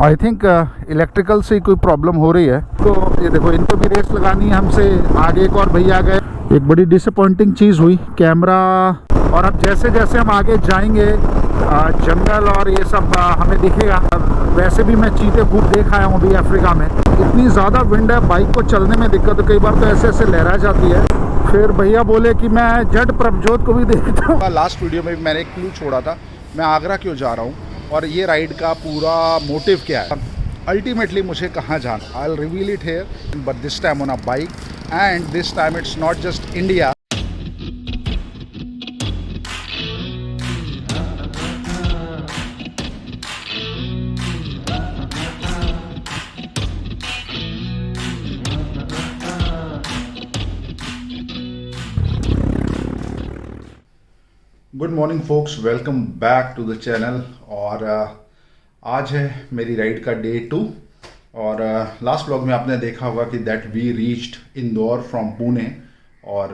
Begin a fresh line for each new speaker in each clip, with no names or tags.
I think electrical से कोई problem हो रही है। तो ये देखो, इनको भी रेस लगानी है हमसे। आगे एक और भैया गए। एक बड़ी डिसअपॉइंटिंग चीज़ हुई कैमरा। और अब जैसे जैसे हम आगे जाएंगे जंगल और ये सब हमें दिखेगा। वैसे भी मैं चीते खूब देख आया हूँ अभी अफ्रीका में। इतनी ज़्यादा विंड है, बाइक को चलने में दिक्कत है। कई बार तो ऐसे ऐसे लहरा जाती है। फिर भैया बोले कि मैं जट प्रभजोत को भी देखता हूँ।
लास्ट वीडियो में भी मैंने एक क्लू छोड़ा था, मैं आगरा क्यों जा रहा हूँ और ये राइड का पूरा मोटिव क्या है, अल्टीमेटली मुझे कहाँ जाना। I will reveal it here, but this time on a bike and this time it's not just India. Good morning folks, welcome back to the channel. और आज है मेरी राइड का डे 2। और लास्ट व्लॉग में आपने देखा होगा कि that we reached Indore from Pune. और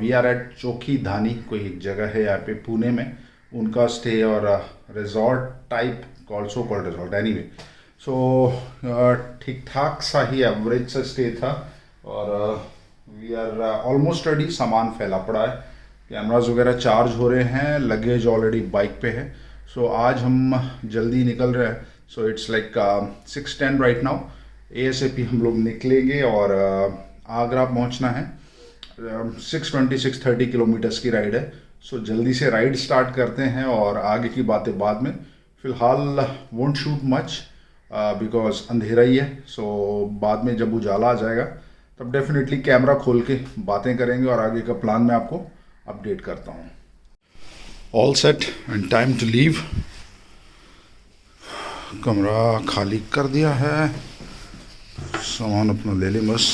we are at Chokhi Dhani, कोई एक जगह है यहाँ पे पुणे में, उनका स्टे और resort type so called resort anyway. So ठीक ठाक सा ही एवरेज सा स्टे था। और वी आर ऑलमोस्ट रेडी। सामान फैला पड़ा है, कैमराज वगैरह चार्ज हो रहे हैं, लगेज ऑलरेडी बाइक पे है। सो आज हम जल्दी निकल रहे हैं। So it's like 6:10 right now. ASAP हम लोग निकलेंगे और आगरा पहुंचना है। 630 किलोमीटर्स की राइड है। सो जल्दी से राइड स्टार्ट करते हैं और आगे की बातें बाद में। फ़िलहाल वोंट शूट मच बिकॉज अंधेरा ही है। सो बाद में जब उजाला आ जाएगा तब डेफिनेटली कैमरा खोल के बातें करेंगे और आगे का प्लान मैं आपको अपडेट करता हूँ। All set and time to leave. कमरा खाली कर दिया है, सामान अपना ले लें बस।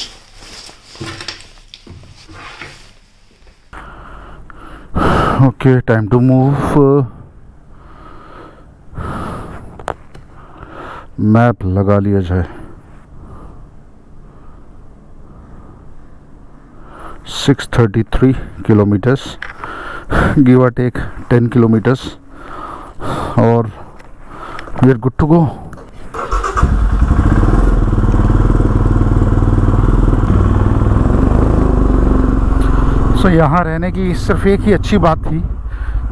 Okay, time to move. Map लगा लिया जाए। 633 kilometres, give or take 10 kilometres, और we are good to go. So यहाँ रहने की सिर्फ एक ही अच्छी बात थी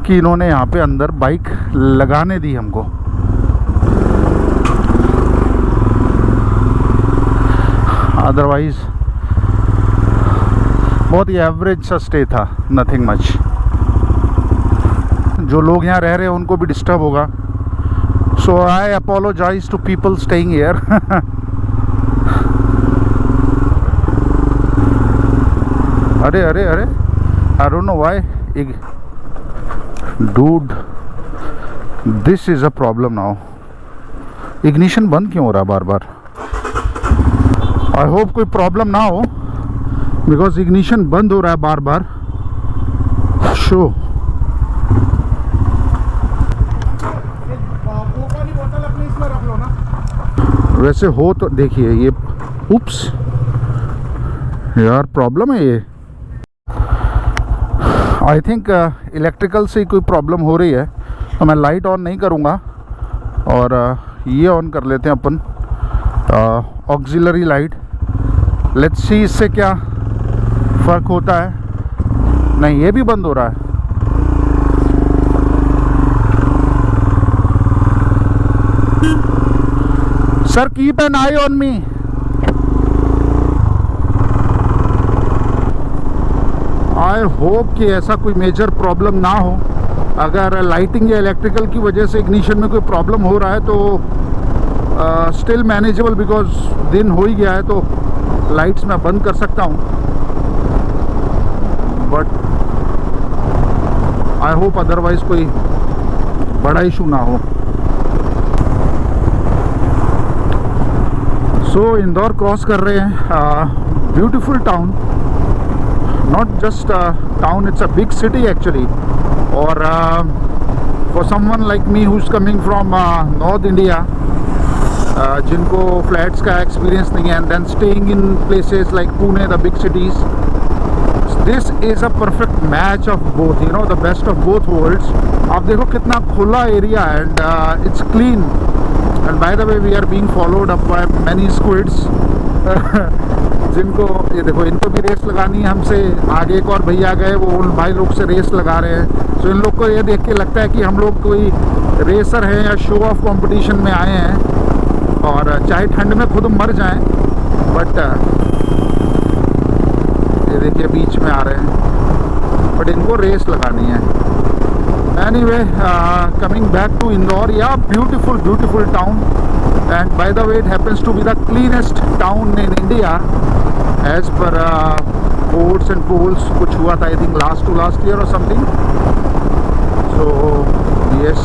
कि इन्होंने यहाँ पे अंदर बाइक लगाने दी हमको। अदरवाइज बहुत ही एवरेज सा स्टे था, नथिंग मच। जो लोग यहाँ रह रहे हैं उनको भी डिस्टर्ब होगा। So I apologise to people staying here. अरे अरे अरे, I don't know why dude, this is a problem now. Ignition बंद क्यों हो रहा है बार बार? आई होप कोई प्रॉब्लम ना हो, बिकॉज इग्निशन बंद हो रहा है बार बार। शो वैसे हो तो देखिए, ये उप्स यार, प्रॉब्लम है ये। आई थिंक इलेक्ट्रिकल से कोई प्रॉब्लम हो रही है। तो मैं लाइट ऑन नहीं करूँगा और ये ऑन कर लेते हैं अपन, ऑक्सिलरी लाइट। लेट्स सी इससे क्या फ़र्क होता है। नहीं, ये भी बंद हो रहा है। Sir, keep an I on me. I hope कि ऐसा कोई मेजर प्रॉब्लम ना हो। अगर लाइटिंग या इलेक्ट्रिकल की वजह से इग्निशन में कोई प्रॉब्लम हो रहा है तो स्टिल मैनेजेबल, बिकॉज दिन हो ही गया है तो लाइट्स मैं बंद कर सकता हूँ। बट आई होप अदरवाइज कोई बड़ा इशू ना हो। सो इंदौर क्रॉस कर रहे हैं। Beautiful town, not just town, it's a big city actually. और for someone like me who is coming from north India, जिनको फ्लैट्स का एक्सपीरियंस नहीं है, and then staying in places like Pune, the big cities, this is a perfect match of both, you know, the best of both worlds. आप देखो कितना खुला area है and it's clean. And by the way we are being followed up by many squids जिनको ये देखो इनको भी रेस लगानी है हमसे। आगे एक और भैया गए, वो उन भाई लोग से रेस लगा रहे हैं। सो इन लोग को ये देख के लगता है कि हम लोग कोई रेसर हैं या शो ऑफ कंपटीशन में आए हैं, और चाहे ठंड में खुद मर जाएं, बट ये देखिए बीच में आ रहे हैं, बट इनको रेस लगानी है। Anyway, coming back to Indore, yeah beautiful town, and by the way it happens to be the cleanest town in India as per boards and polls. कुछ हुआ था I think last year or something. So yes,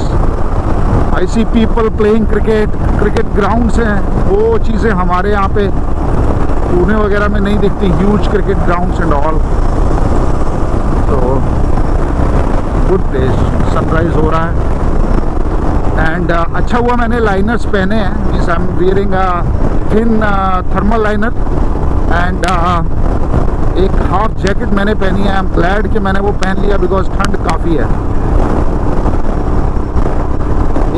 I see people playing cricket grounds हैं, वो चीज़ें हमारे यहाँ पे पुणे वगैरह में नहीं दिखती, huge cricket grounds and all. तो गुड प्लेस, सनराइज हो रहा है। एंड अच्छा हुआ मैंने लाइनर्स पहने हैं, means I am wearing thin thermal liner, and एक हाफ जैकेट मैंने पहनी है। आई एम ग्लैड कि मैंने वो पहन लिया, बिकॉज ठंड काफ़ी है।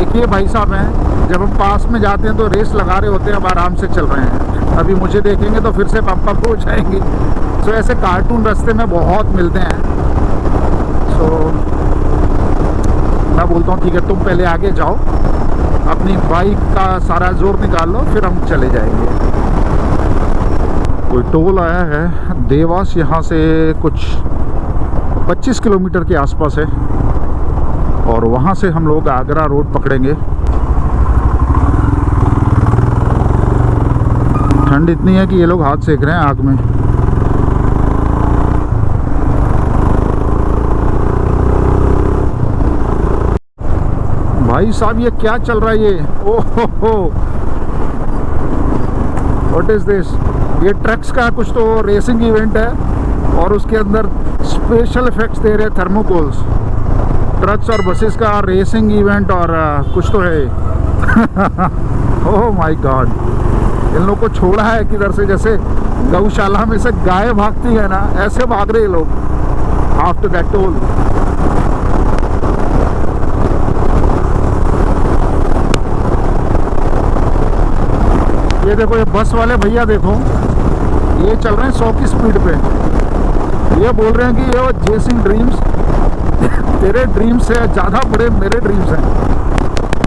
एक ये भाई साहब हैं, जब हम पास में जाते हैं तो रेस लगा रहे होते हैं, अब आराम से चल रहे हैं। अभी मुझे देखेंगे तो फिर से पंप हो जाएंगे। सो ऐसे कार्टून रास्ते में बहुत मिलते हैं। सो मैं बोलता हूँ ठीक है, तुम पहले आगे जाओ, अपनी बाइक का सारा जोर निकाल लो, फिर हम चले जाएंगे। कोई टोल आया है देवास, यहाँ से कुछ 25 किलोमीटर के आसपास है, और वहाँ से हम लोग आगरा रोड पकड़ेंगे। ठंड इतनी है कि ये लोग हाथ सेक रहे हैं आग में। भाई साहब ये क्या चल रहा है ये? ओहो हो, व्हाट इज दिस? ये ट्रक्स का कुछ तो रेसिंग इवेंट है, और उसके अंदर स्पेशल इफेक्ट्स दे रहे हैं थर्मोकोल्स। ट्रक्स और बसेस का रेसिंग इवेंट, और कुछ तो है। ओह माय गॉड, इन लोग को छोड़ा है किधर से, जैसे गौशाला में से गाय भागती है ना, ऐसे भाग रहे लोग आफ्टर दैट टोल। ये देखो, ये बस वाले भैया देखो, ये चल रहे हैं 100 की स्पीड पे। ये बोल रहे हैं कि ये जेसिंग ड्रीम्स, तेरे ड्रीम्स से ज़्यादा बड़े मेरे ड्रीम्स हैं।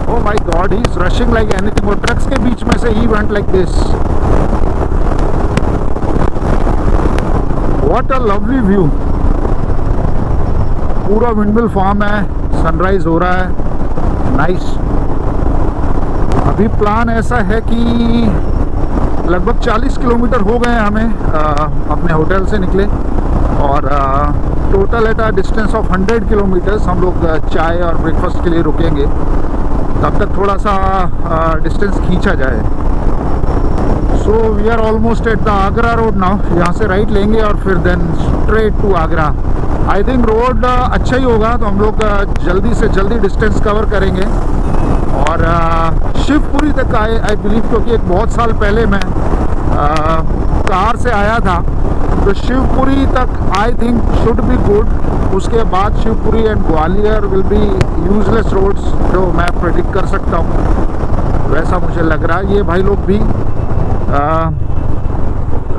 Oh my God, he is rushing like anything. और ट्रक्स के बीच में से he went like this. What a lovely view. पूरा विंडमिल फार्म है, सनराइज हो रहा है, नाइस। अभी प्लान ऐसा है कि लगभग 40 किलोमीटर हो गए हमें अपने होटल से निकले, और total at a distance of 100 kilometres हम लोग चाय और ब्रेकफास्ट के लिए रुकेंगे। तब तक थोड़ा सा डिस्टेंस खींचा जाए। So we are almost at the Agra road now. यहाँ से राइट लेंगे और फिर then straight to Agra. I think road अच्छा ही होगा, तो हम लोग जल्दी से जल्दी डिस्टेंस कवर करेंगे। और शिवपुरी तक आई बिलीव, क्योंकि एक बहुत साल पहले मैं कार से आया था, तो शिवपुरी तक I think should be good. उसके बाद Shivpuri and Gwalior will be useless roads, जो मैं प्रेडिक्ट कर सकता हूँ, वैसा मुझे लग रहा है। ये भाई लोग भी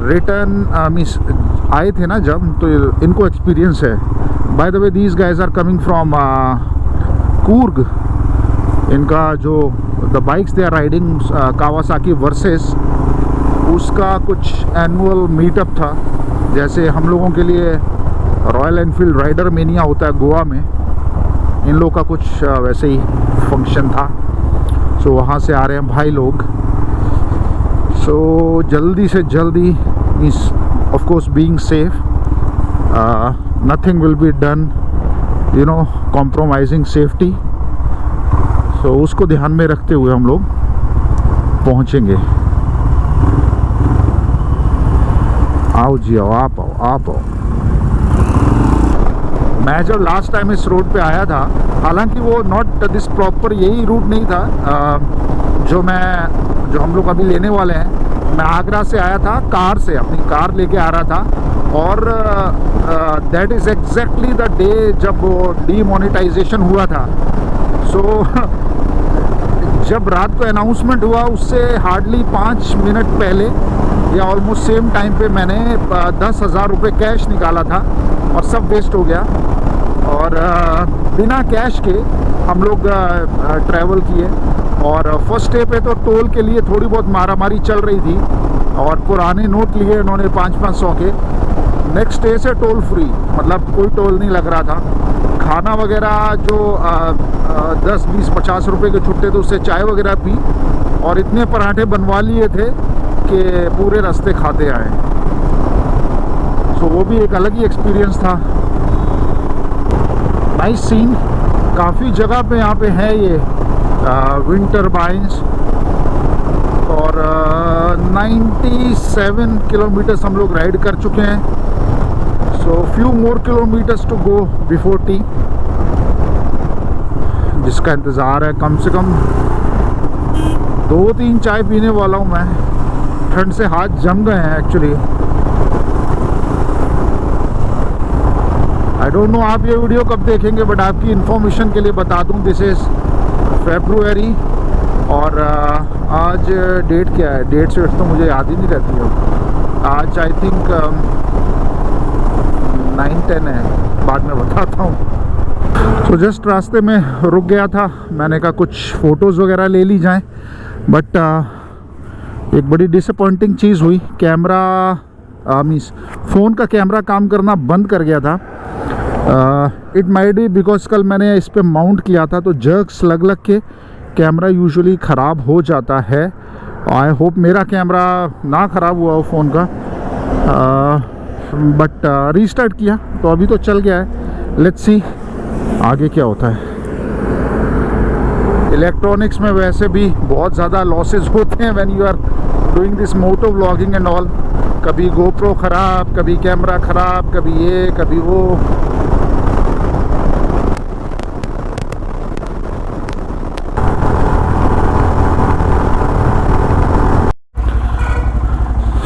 रिटर्न मीन्स आए थे ना जब, तो इनको एक्सपीरियंस है। By the way these guys are coming from Coorg. इनका जो the bikes they are riding Kawasaki Versys, उसका कुछ एनुअल मीटअप था। जैसे हम लोगों के लिए रॉयल एनफील्ड राइडर मेनिया होता है गोवा में, इन लोगों का कुछ वैसे ही फंक्शन था। सो वहाँ से आ रहे हैं भाई लोग। सो जल्दी से जल्दी, is of course being safe, nothing will be done, you know, compromising safety. So उसको ध्यान में रखते हुए हम लोग पहुँचेंगे। आओ जी, आओ, आप आओ, आप आओ। मैं जब लास्ट टाइम इस रोड पे आया था, हालांकि वो नॉट दिस प्रॉपर यही रूट नहीं था जो हम लोग अभी लेने वाले हैं। मैं आगरा से आया था कार से, अपनी कार लेके आ रहा था, और that is exactly the day जब वो डीमोनेटाइजेशन हुआ था। सो जब रात को अनाउंसमेंट हुआ उससे हार्डली 5 मिनट पहले या ऑलमोस्ट सेम टाइम पे मैंने 10,000 रुपये कैश निकाला था और सब वेस्ट हो गया। और बिना कैश के हम लोग ट्रैवल किए। और फर्स्ट डे पे तो टोल के लिए थोड़ी बहुत मारामारी चल रही थी और पुराने नोट लिए इन्होंने 500-500 के। नेक्स्ट डे से टोल फ्री, मतलब कोई टोल नहीं लग रहा था। खाना वगैरह जो 10, 20, 50 रुपए के छुट्टे थे उससे चाय वगैरह पी और इतने पराठे बनवा लिए थे कि पूरे रास्ते खाते आए। सो वो भी एक अलग ही एक्सपीरियंस था। Nice scene. काफ़ी जगह पे यहाँ पे है ये विंड टर्बाइन्स। और 97 किलोमीटर्स हम लोग राइड कर चुके हैं। So few more kilometres to go before tea, जिसका इंतज़ार है। कम से कम 2-3 चाय पीने वाला हूँ मैं। ठंड से हाथ जम गए हैं एक्चुअली। आई डोंट नो आप ये वीडियो कब देखेंगे, बट आपकी इन्फॉर्मेशन के लिए बता दूं, दिस इज़ फेब्रुअरी। और आज डेट क्या है? डेट से तो मुझे याद ही नहीं रहती है। आज आई थिंक 9-10 है, बाद में बताता हूँ। तो जस्ट रास्ते में रुक गया था, मैंने कहा कुछ फ़ोटोज़ वगैरह ले ली जाएं। बट एक बड़ी डिसअपॉइंटिंग चीज़ हुई। कैमरा मीन्स फ़ोन का कैमरा काम करना बंद कर गया था। इट माइट बी बिकॉज कल मैंने इस पर माउंट किया था तो जर्क्स लग के कैमरा यूजुअली ख़राब हो जाता है। आई होप मेरा कैमरा ना ख़राब हुआ हो फ़ोन का। बट रीस्टार्ट किया तो अभी तो चल गया है। लेट्स सी आगे क्या होता है। इलेक्ट्रॉनिक्स में वैसे भी बहुत ज़्यादा लॉसेस होते हैं when you are doing this moto vlogging and all. कभी गोप्रो ख़राब, कभी कैमरा ख़राब, कभी ये कभी वो।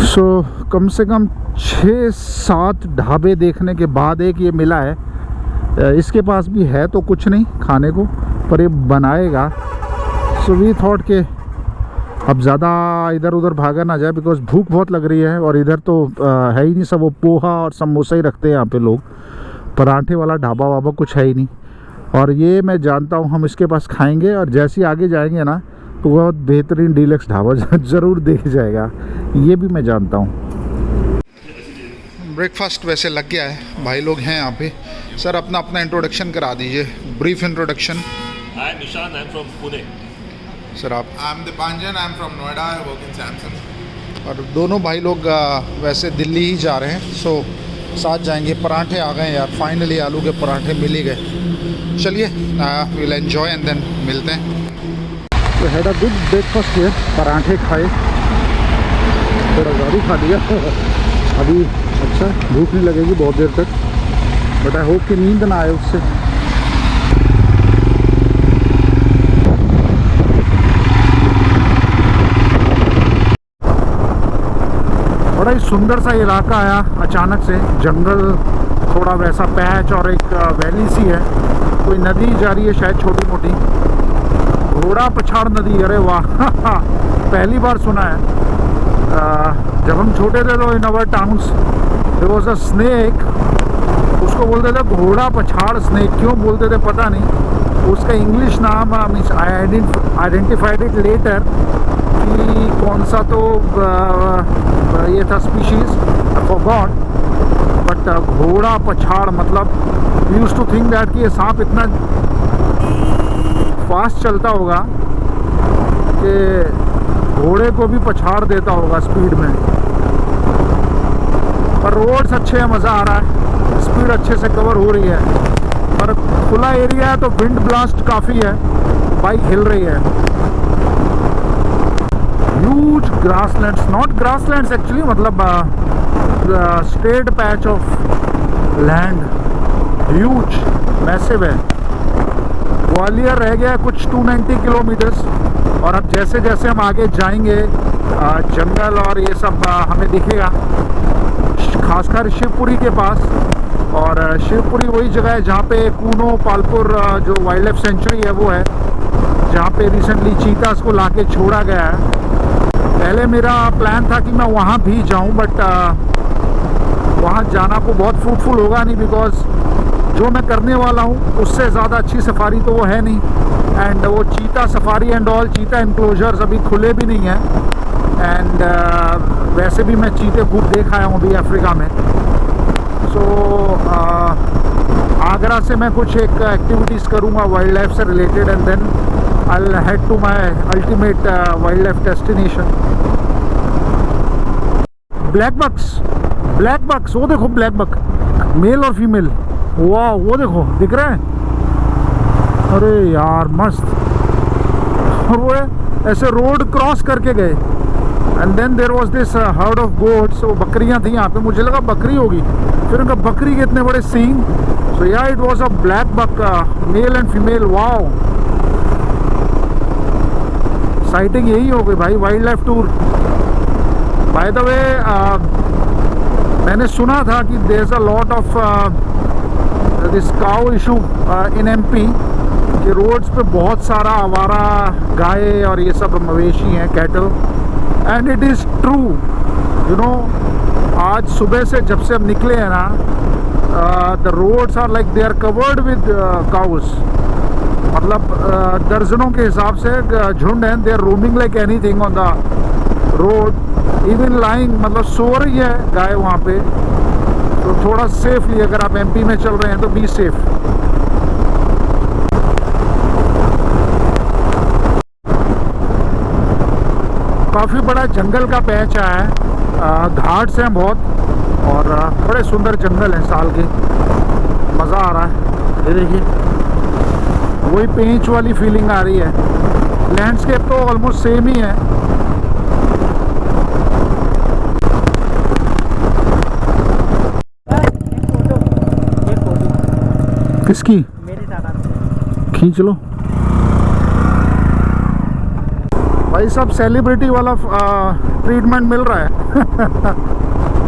सो कम से कम 6-7 ढाबे देखने के बाद एक ये मिला है। इसके पास भी है तो कुछ नहीं खाने को, पर ये बनाएगा। सो वी थॉट के अब ज़्यादा इधर उधर भागा ना जाए, बिकॉज भूख बहुत लग रही है। और इधर तो है ही नहीं, सब वो पोहा और समोसा ही रखते हैं यहाँ पे लोग। पराठे वाला ढाबा वाबा कुछ है ही नहीं। और ये मैं जानता हूँ हम इसके पास खाएंगे और जैसे ही आगे जाएंगे ना तो बहुत बेहतरीन डीलक्स ढाबा ज़रूर देख जाएगा, ये भी मैं जानता हूँ। ब्रेकफास्ट वैसे लग गया है, भाई लोग हैं यहाँ पे। सर अपना अपना इंट्रोडक्शन करा दीजिए, brief introduction.
Hi, Nishan. I'm from Pune.
Sir आप।
I'm Dipanjan. I'm from Noida. I work in Samsung.
और दोनों भाई लोग वैसे दिल्ली ही जा रहे हैं, सो साथ जाएंगे। पराठे आ गए यार, फाइनली आलू के पराठे मिल ही गए। चलिए विल एंजॉय एंड देन मिलते हैं। तो had a good breakfast here. पराठे खाए, थोड़ा ज़्यादा खा लिया अभी। अच्छा भूख नहीं लगेगी बहुत देर तक, बट आई होप कि नींद ना आए उससे। बड़ा ही सुंदर सा इलाका आया अचानक से, जंगल, थोड़ा वैसा पैच और एक वैली सी है। कोई नदी जा रही है शायद छोटी मोटी, घोड़ा पछाड़ नदी। अरे वाह पहली बार सुना है। जब हम छोटे थे तो in our towns there was a snake, उसको बोलते थे घोड़ा पछाड़ स्नेक। क्यों बोलते थे पता नहीं, उसका इंग्लिश नाम means I identified it later कि कौन सा तो ये था स्पीशीज़, आई फॉरगॉट। बट घोड़ा पछाड़ मतलब we used to think that कि ये सांप इतना फास्ट चलता होगा कि घोड़े को भी पछाड़ देता होगा स्पीड में। पर रोड्स अच्छे हैं, मज़ा आ रहा है, स्पीड अच्छे से कवर हो रही है। पर खुला एरिया है तो विंड ब्लास्ट काफ़ी है, बाइक हिल रही है। Huge grasslands, not grasslands actually, मतलब straight patch of land, huge massive है। ग्वालियर रह गया कुछ 290 किलोमीटर्स। और अब जैसे जैसे हम आगे जाएंगे जंगल और ये सब हमें दिखेगा, खासकर शिवपुरी के पास। और शिवपुरी वही जगह है जहाँ पे कूनो पालपुर जो वाइल्ड लाइफ सेंचुरी है वो है। जहाँ पे रिसेंटली चीतास को लाके छोड़ा गया है। पहले मेरा प्लान था कि मैं वहाँ भी जाऊँ, बट वहाँ जाना को बहुत फ्रूटफुल होगा नहीं, बिकॉज जो मैं करने वाला हूँ उससे ज़्यादा अच्छी सफारी तो वो है नहीं। एंड वो चीता सफारी एंड ऑल, चीता इनक्लोजर्स अभी खुले भी नहीं हैं। एंड वैसे भी मैं चीते खूब देख आया हूँ अभी अफ्रीका में। सो आगरा से मैं कुछ एक एक्टिविटीज़ करूँगा वाइल्ड लाइफ से related, and then I will head to my ultimate wild life destination. Black bucks, वो देखो ब्लैक बक, मेल और फीमेल, वाह वो देखो दिख रहा है। अरे यार मस्त। और वो ऐसे रोड क्रॉस करके गए, and then there was this herd of goats. वो बकरियां थी यहाँ पे, मुझे लगा बकरी होगी, फिर उनका बकरी के इतने बड़े सींग। So yeah it was a black buck, male and female. Wow, sighting यही हो गई भाई, wild life tour. By the way मैंने सुना था कि there is a lot of this cow issue in MP, कि रोड्स पे बहुत सारा आवारा गाय और ये सब मवेशी हैं, cattle. And it is true, you know. आज सुबह से जब से हम निकले हैं ना, the roads are like they are covered with cows. मतलब दर्जनों के हिसाब से झुंड हैं, they are roaming like anything on the road, even lying, मतलब सो रही है गाय वहाँ पे। तो थोड़ा सेफली, अगर आप एमपी में चल रहे हैं तो बी सेफ। काफ़ी बड़ा जंगल का पैच है, घाट्स हैं बहुत, और बड़े सुंदर जंगल हैं साल के। मज़ा आ रहा है। ये देखिए, वही पेंच वाली फीलिंग आ रही है। लैंडस्केप तो ऑलमोस्ट सेम ही है। किसकी?
मेरे दादा।
खींच लो भाई साहब, सेलिब्रिटी वाला ट्रीटमेंट मिल रहा है।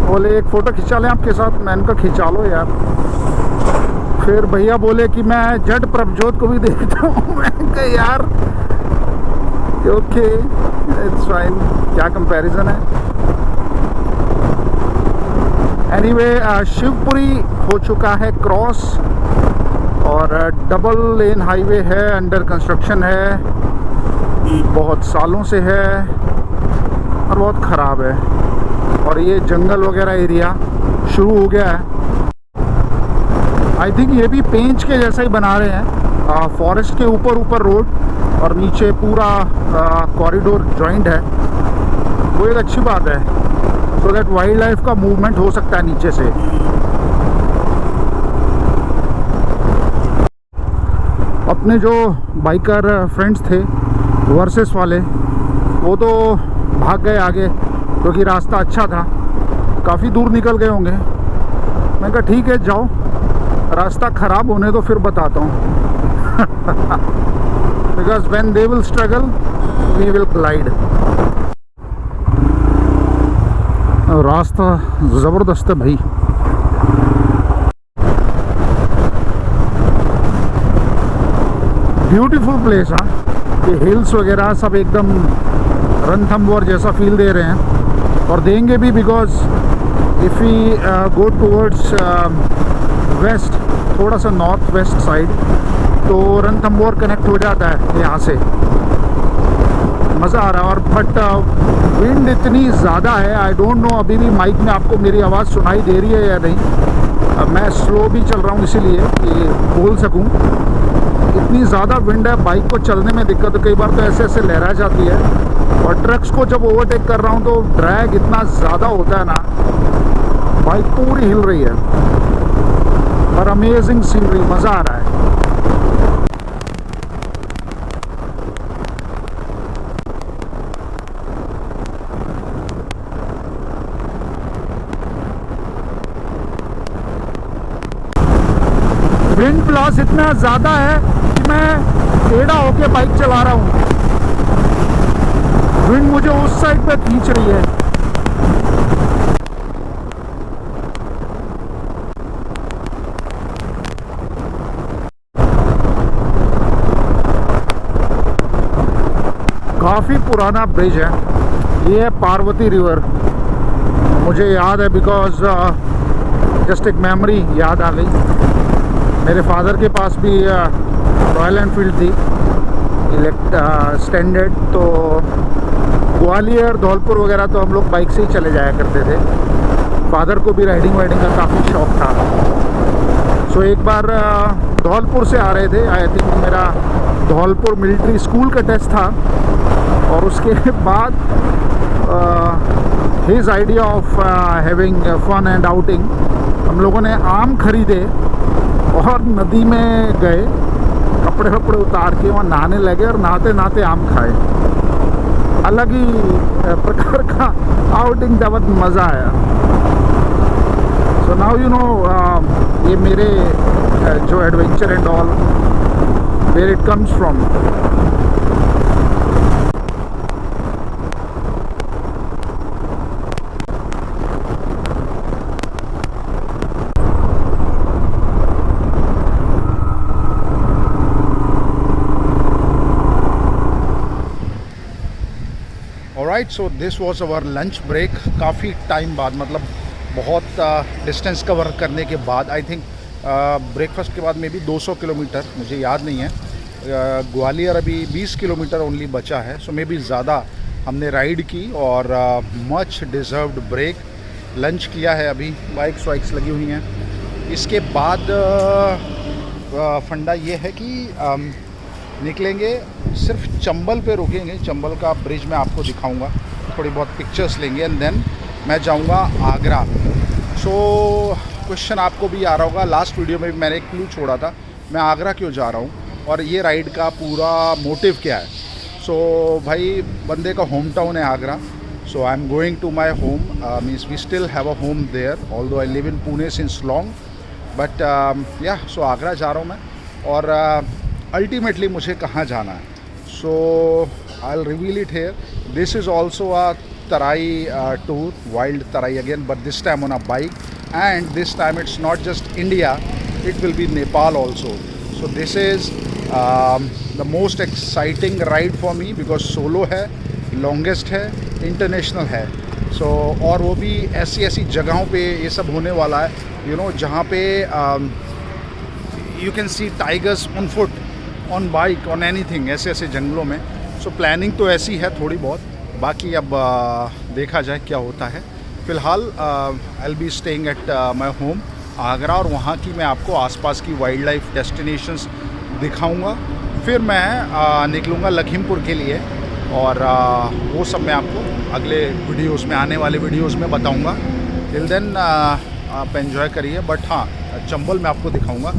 बोले एक फ़ोटो खिंचा लें आपके साथ, मैंने कहा खिंचा लो यार। फिर भैया बोले कि मैं जट प्रभजोत को भी देखता हूँ। मैंने कहा यार ओके इट्स फाइन, क्या कंपैरिजन है। एनीवे, शिवपुरी हो चुका है क्रॉस, और डबल लेन हाईवे है, अंडर कंस्ट्रक्शन है, बहुत सालों से है और बहुत ख़राब है। और ये जंगल वगैरह एरिया शुरू हो गया है। आई थिंक ये भी पेंच के जैसा ही बना रहे हैं, फॉरेस्ट के ऊपर रोड और नीचे पूरा कॉरिडोर जॉइंट है। वो एक अच्छी बात है, सो दैट वाइल्ड लाइफ का मूवमेंट हो सकता है नीचे से। अपने जो बाइकर फ्रेंड्स थे वर्सेस वाले, वो तो भाग गए आगे, क्योंकि रास्ता अच्छा था, काफ़ी दूर निकल गए होंगे। मैंने कहा ठीक है जाओ, रास्ता ख़राब होने तो फिर बताता हूँ। Because when they will struggle we will glide. रास्ता ज़बरदस्त है भाई। Beautiful place. हाँ, ये हिल्स वगैरह सब एकदम रणथंबोर जैसा फील दे रहे हैं, और देंगे भी, because if we go towards west, थोड़ा सा नॉर्थ वेस्ट साइड, तो रणथंबोर कनेक्ट हो जाता है यहाँ से। मज़ा आ रहा है। और बट विंड इतनी ज़्यादा है, आई डोंट नो अभी भी माइक में आपको मेरी आवाज़ सुनाई दे रही है या नहीं। मैं स्लो भी चल रहा हूँ इसीलिए कि बोल सकूँ। इतनी ज़्यादा विंड है, बाइक को चलने में दिक्कत है, कई बार तो ऐसे ऐसे लहरा जाती है। और ट्रक्स को जब ओवरटेक कर रहा हूँ तो ड्रैग इतना ज़्यादा होता है ना, बाइक पूरी हिल रही है। और अमेजिंग सीनरी, मज़ा आ रहा है। विंड ब्लास्ट इतना ज़्यादा है कि मैं टेढ़ा होके बाइक चला रहा हूँ। विंड मुझे उस साइड पे खींच रही है। काफ़ी पुराना ब्रिज है। ये है पार्वती रिवर। मुझे याद है बिकॉज जस्ट एक मेमोरी याद आ गई। मेरे फादर के पास भी रॉयल एनफील्ड थी स्टैंडर्ड, तो ग्वालियर धौलपुर वगैरह तो हम लोग बाइक से ही चले जाया करते थे। फादर को भी राइडिंग वाइडिंग का काफ़ी शौक था। सो एक बार धौलपुर से आ रहे थे, आई थिंक मेरा धौलपुर मिलिट्री स्कूल का टेस्ट था, और उसके बाद his idea of having fun and outing, हम लोगों ने आम खरीदे और नदी में गए, कपड़े वपड़े उतार के वहाँ नहाने लगे और नहाते नहाते आम खाए। अलग ही प्रकार का आउटिंग था, बहुत मज़ा आया। सो नाउ यू नो ये मेरे जो adventure and all where it comes from.
Alright, so this was our lunch break. काफ़ी टाइम बाद, मतलब बहुत डिस्टेंस कवर करने के बाद, आई थिंक ब्रेकफास्ट के बाद में भी 200 किलोमीटर, मुझे याद नहीं है। ग्वालियर अभी 20 किलोमीटर ओनली बचा है, सो मे बी ज़्यादा हमने राइड की और मच डिज़र्व्ड ब्रेक। लंच किया है, अभी बाइक्स वाइक्स लगी हुई हैं। इसके बाद फंडा ये है कि निकलेंगे, सिर्फ चंबल पे रुकेंगे। चंबल का ब्रिज मैं आपको दिखाऊंगा, थोड़ी बहुत पिक्चर्स लेंगे एंड देन मैं जाऊंगा आगरा। सो क्वेश्चन आपको भी आ रहा होगा, लास्ट वीडियो में भी मैंने एक क्लू छोड़ा था, मैं आगरा क्यों जा रहा हूँ और ये राइड का पूरा मोटिव क्या है। सो भाई, बंदे का होम टाउन है Agra, so I am going to my home, means we still have a home there, although I live in Pune since long, but yeah so Agra जा रहा हूँ मैं। और अल्टीमेटली मुझे कहाँ जाना है, so I will reveal it here. This is also a Terai tour, wild Terai again, but this time on a bike, and this time it's not just India, it will be Nepal also. So this is the most exciting ride for me, because solo है, longest है, international है। So और वो भी ऐसी ऐसी जगहों पे ये सब होने वाला है, यू नो, जहाँ पे you can see tigers on foot, on bike, on anything, ऐसे ऐसे जंगलों में। सो प्लानिंग तो ऐसी है थोड़ी बहुत, बाकी अब देखा जाए क्या होता है। फ़िलहाल I will be staying at my home Agra, और वहाँ की मैं आपको आसपास की वाइल्ड लाइफ डेस्टिनेशंस दिखाऊंगा। फिर मैं निकलूँगा लखीमपुर के लिए, और वो सब मैं आपको अगले वीडियोस में, आने वाले वीडियोस में बताऊंगा। टिल देन आप एंजॉय करिए, बट हाँ, चंबल मैं आपको दिखाऊंगा,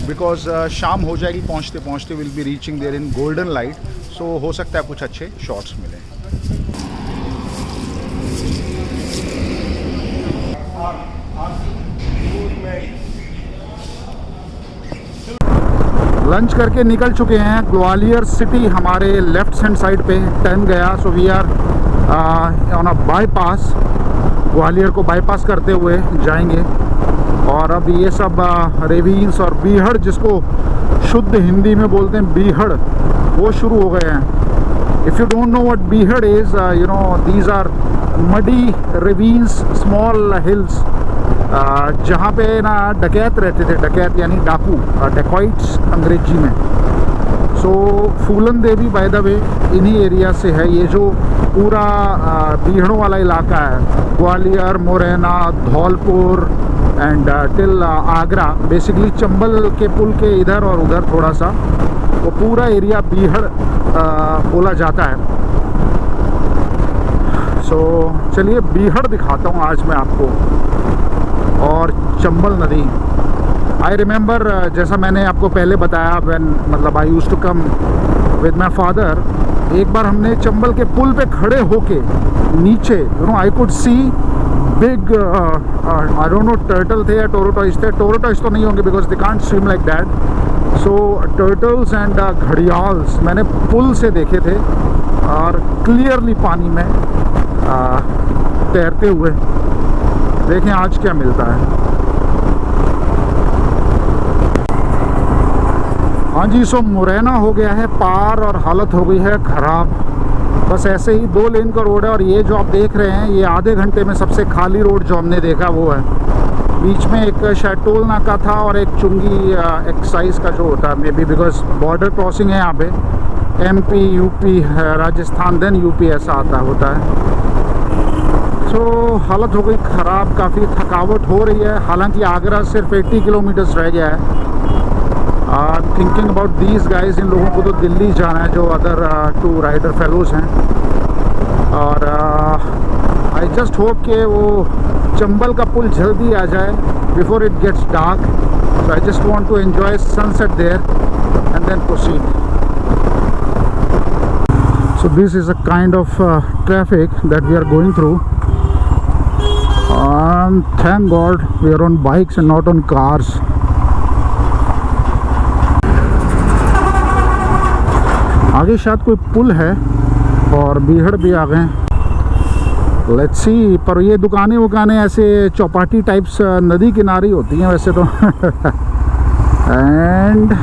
बिकॉज शाम हो जाएगी पहुँचते पहुँचते, will be reaching there in golden light, so हो सकता है कुछ अच्छे शॉट्स मिलें।
लंच करके निकल चुके हैं। ग्वालियर सिटी हमारे लेफ्ट हैंड साइड पे टर्न गया, so we are on a bypass. Gwalior को बाईपास करते हुए जाएंगे, और अब ये सब रेवीन्स और बीहड़, जिसको शुद्ध हिंदी में बोलते हैं बीहड़, वो शुरू हो गए हैं। If you don't know what beehad is, you know, these are muddy ravines, small hills, जहाँ पे ना डकैत रहते थे, डकैत यानी डाकू, डेकॉइट्स अंग्रेजी में। सो फूलन देवी बाय द वे इन्हीं एरिया से है। ये जो पूरा बीहड़ों वाला इलाका है, Gwalior, Morena, Dholpur and till Agra, basically Chambal के पुल के इधर और उधर थोड़ा सा, वो पूरा एरिया बीहड़ बोला जाता है। सो चलिए बीहड़ दिखाता हूँ आज मैं आपको, और चंबल नदी। आई रिमेंबर, जैसा मैंने आपको पहले बताया, मतलब I used to come with my father. एक बार हमने चंबल के पुल पे खड़े होके नीचे, you know, I could see big, I don't no, turtle थे या टोरोटॉइस थे। टोरोटॉइस तो नहीं होंगे because they can't swim like that. So turtles and gharials मैंने पुल से देखे थे, और क्लियरली पानी में तैरते हुए। देखें आज क्या मिलता है। हाँ जी, सो मुरैना हो गया है पार, और हालत हो गई है ख़राब। बस ऐसे ही 2 लेन का रोड है। और ये जो आप देख रहे हैं ये आधे घंटे में सबसे खाली रोड जो हमने देखा वो है। बीच में एक शायद टोल नाका था और एक चुंगी एक्साइज का जो होता है, maybe because border crossing है यहाँ पे। MP UP Rajasthan then UP ऐसा होता है। तो हालत हो गई ख़राब, काफ़ी थकावट हो रही है। हालांकि आगरा सिर्फ 80 किलोमीटर्स रह गया है। थिंकिंग अबाउट दीज गाइज, इन लोगों को तो दिल्ली जाना है जो अदर 2 राइडर फेलोज़ हैं। और आई जस्ट होप कि वो चंबल का पुल जल्दी आ जाए before it gets dark. So I just want to enjoy sunset there and then proceed. So this is a kind of traffic that we are going through, and thank God we are on bikes and not on cars. आगे शायद कोई पुल है और बीहड़ भी आ गए। Let's see. पर ये दुकानें ऐसे चौपाटी टाइप्स नदी किनारे होती हैं वैसे तो एंड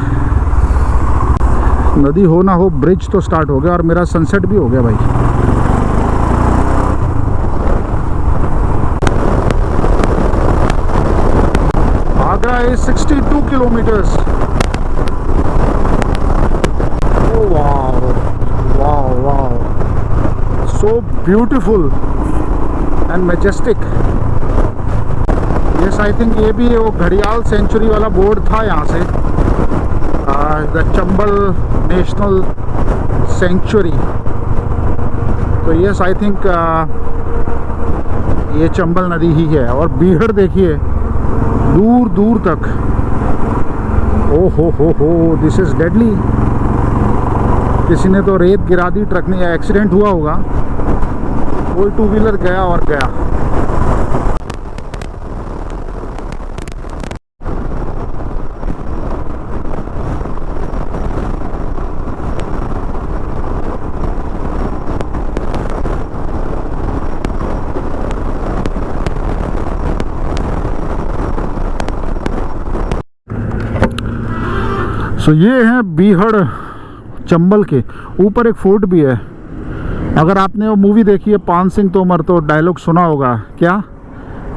नदी हो ना हो ब्रिज तो स्टार्ट हो गया और मेरा सनसेट भी हो गया भाई। Agra is 62 kilometers. Oh wow, wow, wow, so beautiful and majestic. Yes, I think ये भी वो घड़ियाल सेंचुरी वाला बोर्ड था यहाँ से, द चंबल नेशनल सेंचुरी। तो यस, आई थिंक ये चंबल नदी ही है। और बीहड़ देखिए दूर दूर तक। ओ हो, दिस इज डेडली। किसी ने तो रेत गिरा दी ट्रक ने, या एक्सीडेंट हुआ होगा। कोई 2 व्हीलर गया और गया। तो ये है बीहड़ चंबल के ऊपर। एक फोर्ट भी है। अगर आपने वो मूवी देखी है पान सिंह तोमर तो डायलॉग सुना होगा क्या,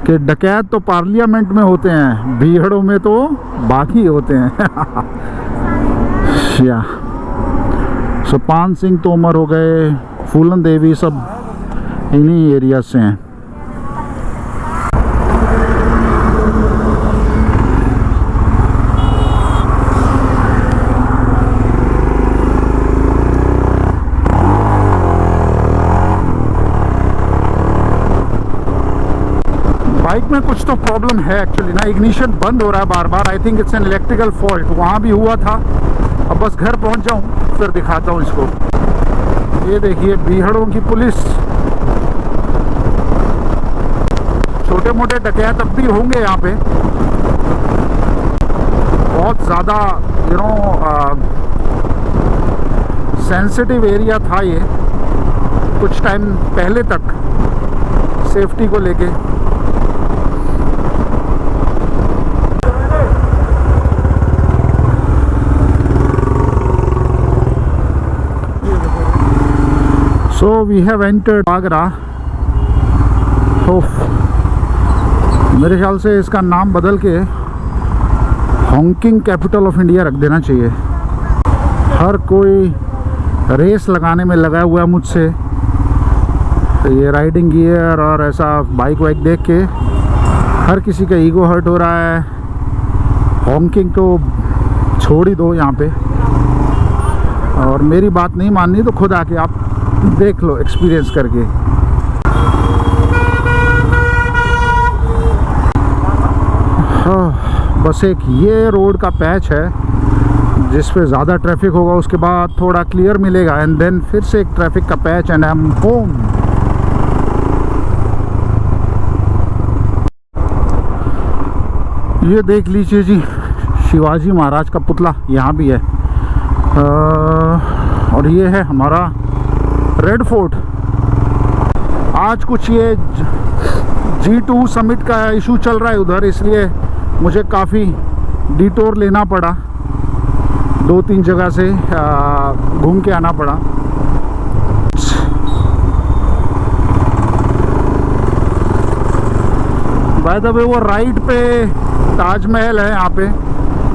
कि डकैत तो पार्लियामेंट में होते हैं, बीहड़ों में तो बाकी होते हैं। या सो पान सिंह तोमर हो गए, फूलन देवी, सब इन्हीं एरिया से हैं। बाइक में कुछ तो प्रॉब्लम है एक्चुअली ना, इग्निशन बंद हो रहा है बार बार। I think it's an electrical fault. वहाँ भी हुआ था। अब बस घर पहुँच जाऊँ फिर दिखाता हूँ इसको। ये देखिए बीहड़ों की पुलिस। छोटे मोटे डकैत अब भी होंगे यहाँ पे, बहुत ज़्यादा सेंसिटिव एरिया था ये कुछ टाइम पहले तक, सेफ्टी को लेके। So we have entered Agra. मेरे ख्याल से इसका नाम बदल के हॉन्किंग कैपिटल ऑफ इंडिया रख देना चाहिए। हर कोई रेस लगाने में लगा हुआ है मुझसे। तो ये राइडिंग गियर और ऐसा बाइक वाइक देख के हर किसी का ईगो हर्ट हो रहा है। हॉन्किंग तो छोड़ ही दो यहाँ पे। और मेरी बात नहीं माननी तो खुद आके आप देख लो एक्सपीरियंस करके। बस एक ये रोड का पैच है जिस पे ज़्यादा ट्रैफिक होगा, उसके बाद थोड़ा क्लियर मिलेगा एंड देन फिर से एक ट्रैफिक का patch and I am home. ये देख लीजिए जी, शिवाजी महाराज का पुतला यहाँ भी है। और ये है हमारा रेड फोर्ट। आज कुछ ये G2 समिट का इशू चल रहा है उधर, इसलिए मुझे काफ़ी डिटोर लेना पड़ा, 2-3 जगह से घूम के आना पड़ा। बाय द वे वो राइट पे ताजमहल है यहाँ पे,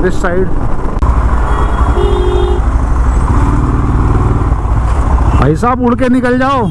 दिस साइड। भाई साहब उड़ के निकल जाओ।